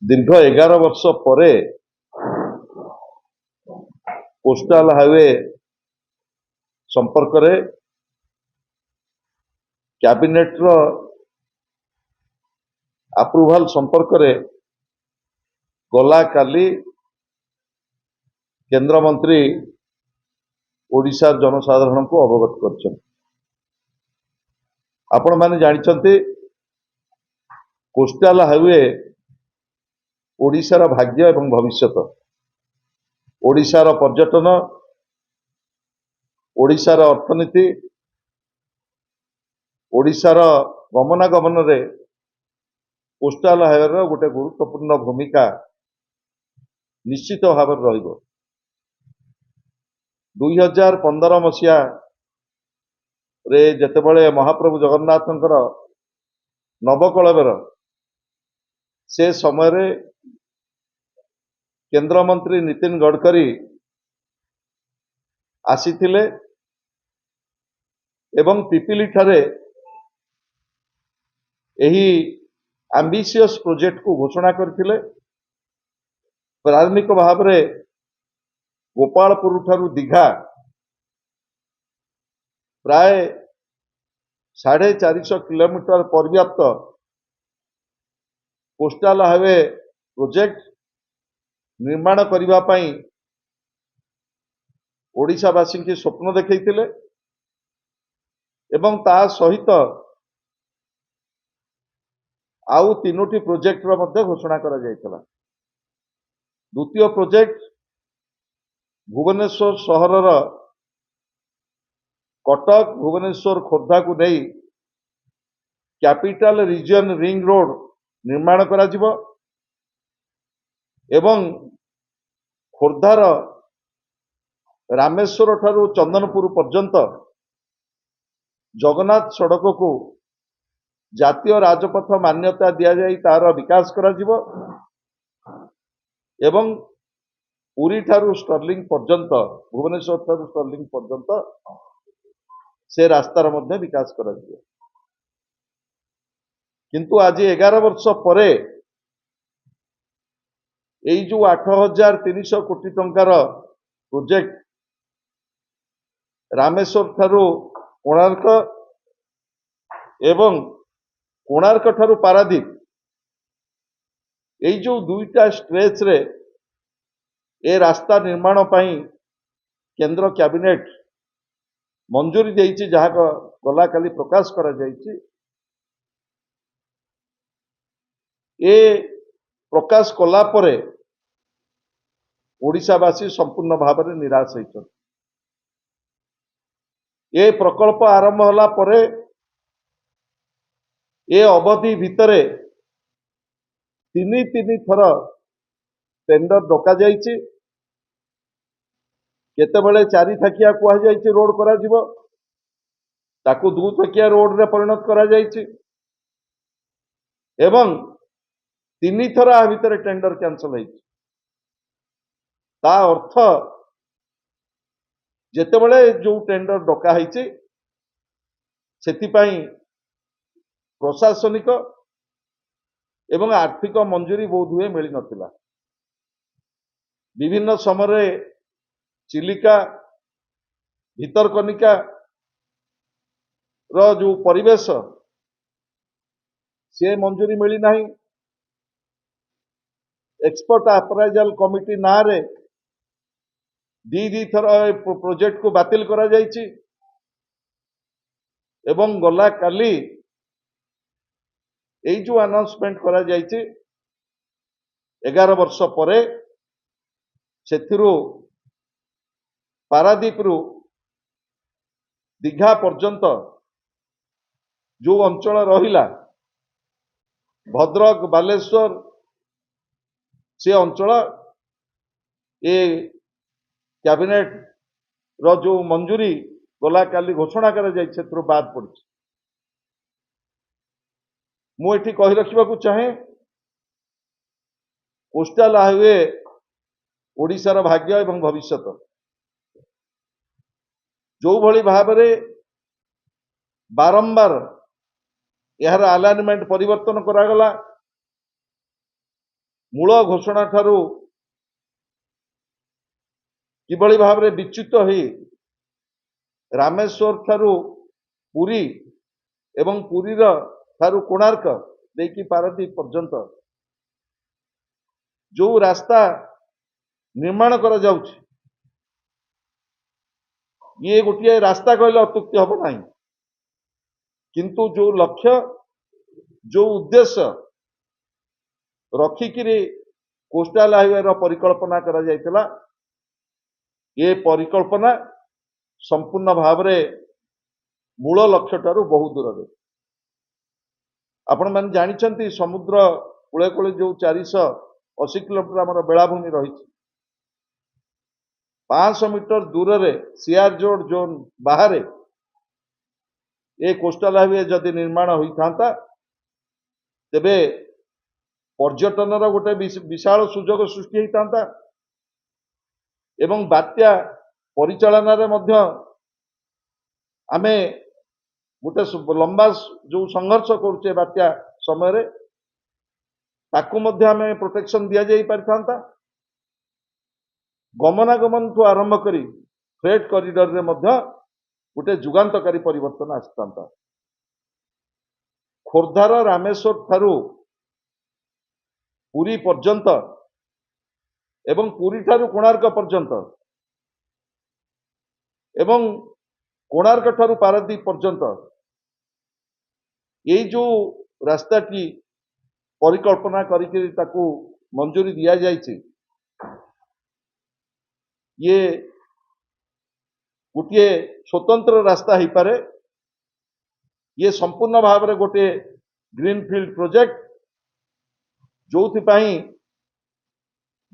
दीर्घ 11 वर्ष पर कोस्टाल हाईवे संपर्क रे कैबिनेट रो अप्रूवल संपर्क रे गला काली केंद्र मंत्री ओडिशा जनसाधारण को अवगत कर आपण माने जानिछन्ते कोस्टाल हाईवे ओडिशार भाग्य एवं भविष्यत ओडिशार पर्यटन ओडिशार अर्थनीति ओडिशार गमनागमन रे कोस्टाल हाईवे गोटे गुरुत्वपूर्ण भूमिका निश्चित भाव रहिबो 2015 मसीहा रे जेतेबेले महाप्रभु जगन्नाथंकर नवकलबर से समय रे केंद्र मंत्री नितिन गडकरी आसीथिले एवं पिपिली ठारे एही एम्बिशियस प्रोजेक्ट को घोषणा करथिले। प्रारंभिक भाव रे गोपालपुर ठारू दीघा प्राय 450 किलोमीटर पर्याप्त कोस्टाल हाईवे प्रोजेक्ट निर्माण करबा पई ओडिशावासी की स्वप्न देखैथिले एवं ता सहित आउ 3टी प्रोजेक्ट रो मध्ये घोषणा करा जायतला। द्वितीय प्रोजेक्ट भुवनेश्वर सहरर कटक भुवनेश्वर खोर्धा को नहीं कैपिटल रीजन रिंग रोड निर्माण करा जिवो एवं खोर्धार रामेश्वर ठारू चंदनपुर पर्यंत जगन्नाथ सड़क को जातीय राजपथ मान्यता दिया जाई तार विकास करा जिवो एवं पुरी ठारू स्टर्लिंग पर्यंत भुवनेश्वर ठारू स्टर्लिंग पर्यंत से रास्तार मध्य विकास करा जिवो। किंतु आज 11 वर्ष परे एई जो 8300 कोटी टंकार प्रोजेक्ट रामेश्वर ठारू कोणार्क एवं कोणार्क ठारू पारादीप एई जो दुईटा स्ट्रेच रे ए रास्ता निर्माण पई केंद्र कैबिनेट मंजूरी देइछि जहा गला काली प्रकाश करा जाइछि। ए प्रकाश कला परे ओडिशावासी संपूर्ण भाव में निराश होइछन। ए प्रकल्प आरंभ होला परे ए अवधि भितरे तीन थर टेंडर डका जाइछि। केतेबेले 4 थाकिया कुआ जाइछि रोड करा जिवो ताकू 2 थाकिया रोड रे परिणत करा जाइछि एवं 3 थर आ भितरे टेंडर कैंसल होइछि। ता अर्थ जेतेबेले जो टेंडर डका होइछि सेति पई प्रशासनिक एवं आर्थिक मंजूरी बहुत हुए मिल नथिला। विभिन्न समय चिलिका भितरकनिका रो जो परिवेश से मंजूरी मिली नहीं। एक्सपर्ट अप्राइजल कमिटी ना रे दी थर प्रोजेक्ट को बातिल करा जाइछि एवं गला काली एई जो अनाउंसमेंट करा जाइछि 11 वर्ष परे सेथिरु पारादीप रु दीघा पर्यंत जो अंचल रहिला भद्रक बालेश्वर से अंचल ए कैबिनेट रो जो मंजूरी गला काली घोषणा करा जाय क्षेत्र बाद पड़ी। मु एठी कहि रखिबा को चाहे कोस्टाल हाईवे ओडिशार भाग्य एवं भविष्यत जो भली भाव रे बारंबार यार अलाइनमेंट परिवर्तन करागला मूल घोषणा ठारू किभली भाव में विच्युत हो रामेश्वर ठारू पुरी एवं पुरीर ठारू कोणार्क देखी पारादीप पर्यंत जो रास्ता निर्माण करा जाउछि ये गोटे रास्ता कहले अत्युक्ति हम ना किंतु जो लक्ष्य जो उद्देश्य रखिकी कोस्टाल हाईवे परिकल्पना करा जायतिला ये परिकल्पना संपूर्ण भाव में मूल लक्ष्य ठारू बहुत दूर रे आपण मैंने जानी समुद्र कूले कूले जो 480 किलोमीटर आम बेलाभूमि रही 500 मीटर दूर रे सीआर जोड जोन बाहर ये कोस्टाल हाईवे जदि निर्माण होता तेबे पर्यटन गोटे विशाल सुजोग सृष्टि होता एवं बात्या परिचालन आमे गोटे लंबा जो संघर्ष करुचे बात्या समय ताकू आमे प्रोटेक्शन दि जाई पारिथांता गमनागमन ठू आरंभ करी फ्रेट कॉरिडोर रे गोटे जुगांतकारी परिवर्तन आसता खोर्धार रामेश्वर ठारू पुरी पर्यंत एवं पुरी ठारू कोणार्क पर्यंत एवं कोणार्क ठारू पारादीप पर्यंत ये जो रास्ताटी परिकल्पना करके मंजूरी दि जाइए ये गोटे स्वतंत्र रास्ता हो पारे ये संपूर्ण भाव में गोटे ग्रीनफील्ड प्रोजेक्ट जो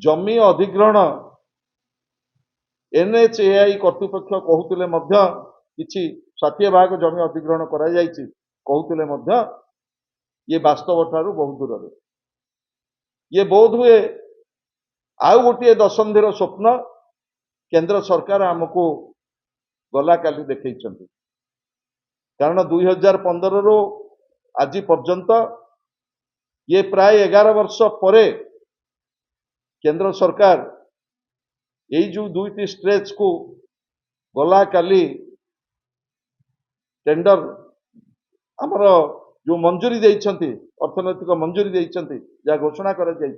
जमी अधिग्रहण NHAI कर्तृपक्ष कहते कि 60 भाग जमी अधिग्रहण कहते ये वास्तव ठारू बहुत दूर रे ये बोध हुए आउ गोटे दशंधिर स्वप्न केंद्र सरकार आमको गला काली देखई कारण 2015 रु आज पर्यंत ये प्राय 11 वर्ष परे केंद्र सरकार यही जो दुईटी स्ट्रेच को गला काली टेंडर आमर जो मंजूरी देइछंती अर्थनैतिक मंजूरी देइछंती जा घोषणा करा जाय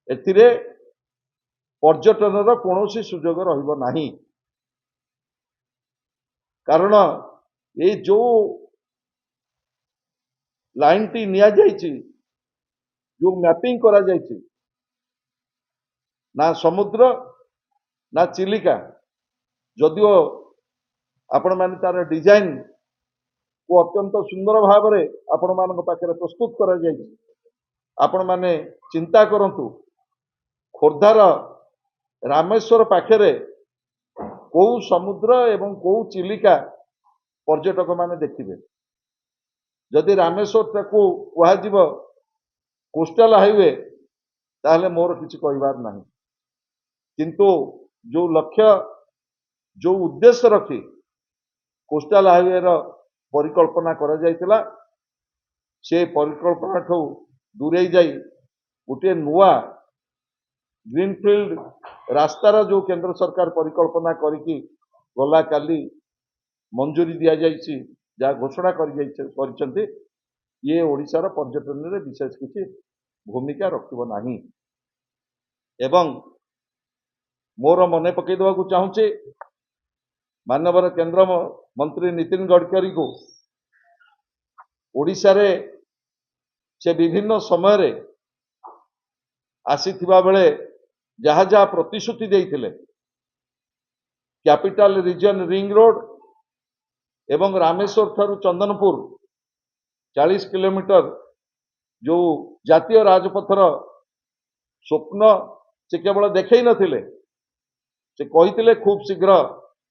एथिरे पर्यटन कौन सुजोग रहिबो नाही कारण ये जो लाइन टी निया जाइछि जो मैपिंग करा जाइछि ना समुद्र ना चिलिका जदिओ आपण माने तार डिजाइन को अत्यंत सुंदर भाव में आपण मान पाखे प्रस्तुत करा जाइछि आपण माने चिंता करंतु खोर्धार रामेश्वर पाखे कौ समुद्र एवं कौ चिलिका पर्यटक माने देखिबे जदि रामेश्वर को कह कोस्टाल हाईवे ताहले मोर किसी कहबार नहीं किंतु जो लक्ष्य जो उद्देश्य रखी कोस्टाल हाईवे परिकल्पना करा जायतिला से परिकल्पना ठू दूरे जाई गोटे नुआ ग्रीनफील्ड रास्तार जो केंद्र सरकार परिकल्पना करिकी गला काली मंजूरी दि जाइछि जा घोषणा कर ये ओडिशार पर्यटन रे विशेष किसी भूमिका रखिबो नाही एवं मोर मने पकई देवाक चाहूचे माननीय केंद्र मंत्री नितिन गडकरी को ओडिशा रे से विभिन्न समय रे आसीथिबा बेले जहाँ जहाँ प्रतिश्रुति देइथिले कैपिटल रीजन रिंग रोड एवं रामेश्वर ठारू चंदनपुर 40 किलोमीटर जो जातीय राजपथर स्वप्न से केवल देखई नथिले से कहिथिले खूब शीघ्र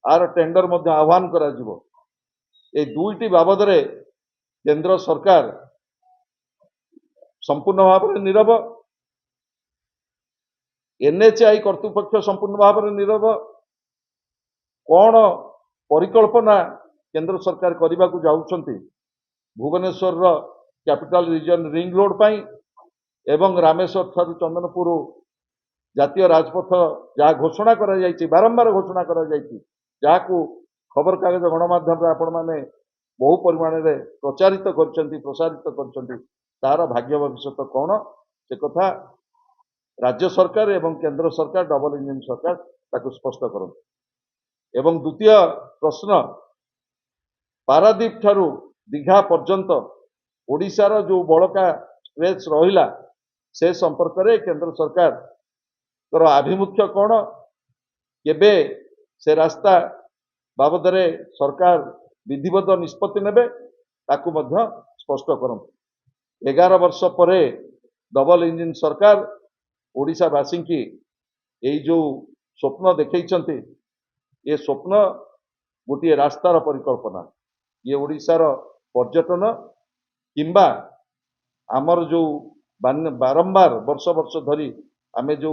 आर टेंडर मध्य आह्वान करा जिवो ए दुईटी बाबद रे केंद्र सरकार संपूर्ण भाव में नीरव NHAI कर्तृपक्ष संपूर्ण भाव में नीरव कौन परिकल्पना केंद्र सरकार करने को जाउछंती Bhubaneswar capital region ring road पाई एवं रामेश्वर ठारू चंदनपुर जातीय राजपथ जहाँ घोषणा करा जायछि बारंबार घोषणा करा जायछि जहाकू खबर कागज गणमाध्यम आपण माने बहु परिमाण में प्रचारित करछन्ति प्रसारित करछन्ति तार भाग्य भविष्य कौन से कथा राज्य सरकार एवं केंद्र सरकार डबल इंजिन सरकार ताकू स्पष्ट करନ୍ତୁ एवं द्वितीय प्रश्न पारादीप ठारू दीघा पर्यंत ओडिशार जो बड़का स्ट्रेच रहिला से संपर्क में केंद्र सरकार आभिमुख्य कौन केबे से रास्ता बाबद रे सरकार विधिवत निष्पत्ति नेबे ताकू मध्य स्पष्ट करନ୍ତୁ 11 वर्ष पर डबल इंजिन सरकार ओडिशावासी की यही जो स्वप्न देखैछन्ति ये स्वप्न गोटे रास्तार परिकल्पना ये ओडिशार पर्यटन किंबा आमर जो बारंबार वर्ष वर्ष धरी आमे जो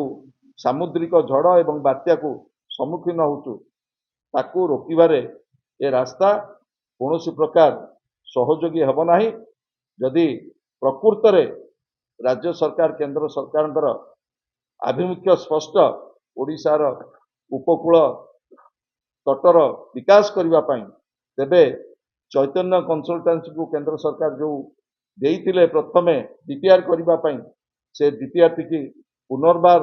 सामुद्रिक झड़ एवं बात्या को सम्मुखीन होचु ताकू रोकिबारे ए रास्ता कौन प्रकार सहयोगी हेब नाही जदि प्रकृत रे राज्य सरकार केंद्र सरकार आभिमुख्य स्पष्ट ओडिशार उपकूल तटर विकास करने तेबे चैतन्य कंसल्टेंसी को केंद्र सरकार जो देइथिले प्रथमे डीपीआर करने से डीपीआर टी पुनर्बार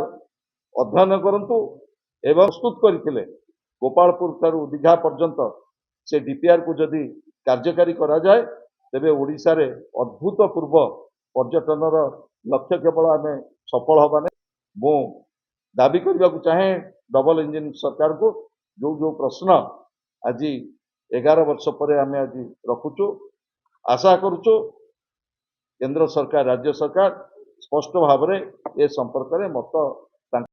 अध्ययन करंतु एवं प्रस्तुत करथिले गोपालपुर ठारू दीघा पर्यंत से डीपीआर को जदि कार्यकारी करा जाए तेबे ओडिशा रे अद्भुतपूर्व पर्यटनर लक्ष्य केवल आम सफल हवा नहीं मु दाबी करने को चाहे डबल इंजिन सरकार को जो जो प्रश्न आज 11 वर्ष पर आम आज रखुचु आशा करुचु केंद्र सरकार राज्य सरकार स्पष्ट भाव में ए संपर्क में मत